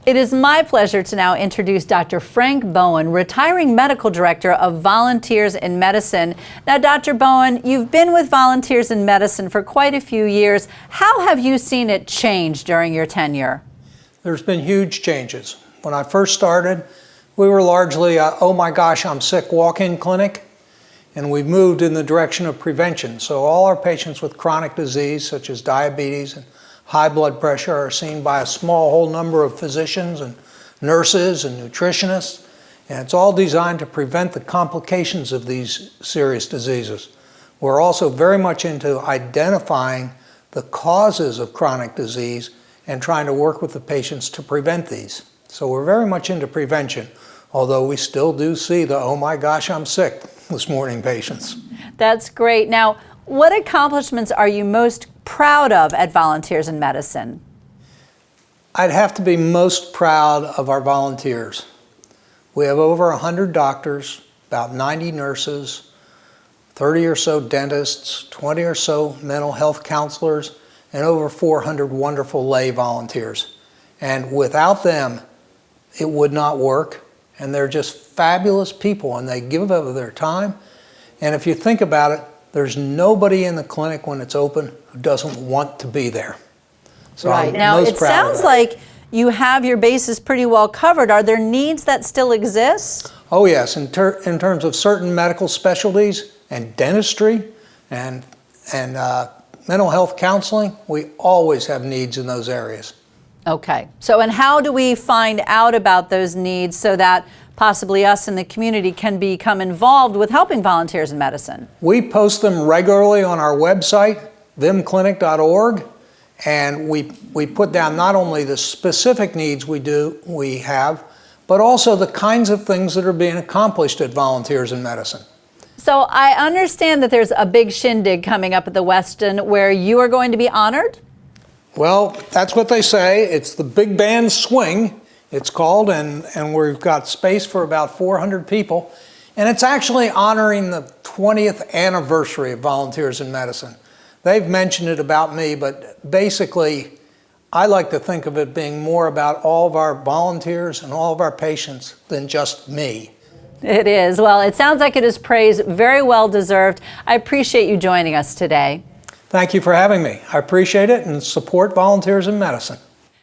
It is my pleasure to now introduce Dr. Frank Bowen, retiring medical director of Volunteers in Medicine. Now, Dr. Bowen, you've been with Volunteers in Medicine for quite a few years. How have you seen it change during your tenure? There's been huge changes. When I first started, we were largely a, oh my gosh, I'm sick walk-in clinic, and we've moved in the direction of prevention. So all our patients with chronic disease, such as diabetes and high blood pressure, are seen by a whole number of physicians and nurses and nutritionists, and it's all designed to prevent the complications of these serious diseases. We're also very much into identifying the causes of chronic disease and trying to work with the patients to prevent these. So we're very much into prevention, although we still do see the, oh my gosh, I'm sick this morning patients. That's great. Now, what accomplishments are you most proud of at Volunteers in Medicine? I'd have to be most proud of our volunteers. We have over 100 doctors, about 90 nurses, 30 or so dentists, 20 or so mental health counselors, and over 400 wonderful lay volunteers. And without them, it would not work. And they're just fabulous people, and they give of their time. And if you think about it, there's nobody in the clinic when it's open who doesn't want to be there. So right. Now, it sounds like you have your bases pretty well covered. Are there needs that still exist? Oh yes, in terms of certain medical specialties and dentistry and mental health counseling, we always have needs in those areas. Okay. So, and how do we find out about those needs so that possibly us in the community can become involved with helping Volunteers in Medicine? We post them regularly on our website, vimclinic.org, and we put down not only the specific needs we have, but also the kinds of things that are being accomplished at Volunteers in Medicine. So I understand that there's a big shindig coming up at the Westin where you are going to be honored? Well, that's what they say. It's the Big Band Swing, it's called, and we've got space for about 400 people. And it's actually honoring the 20th anniversary of Volunteers in Medicine. They've mentioned it about me, but basically, I like to think of it being more about all of our volunteers and all of our patients than just me. It is. Well, it sounds like it is praise very well deserved. I appreciate you joining us today. Thank you for having me. I appreciate it and support Volunteers in Medicine.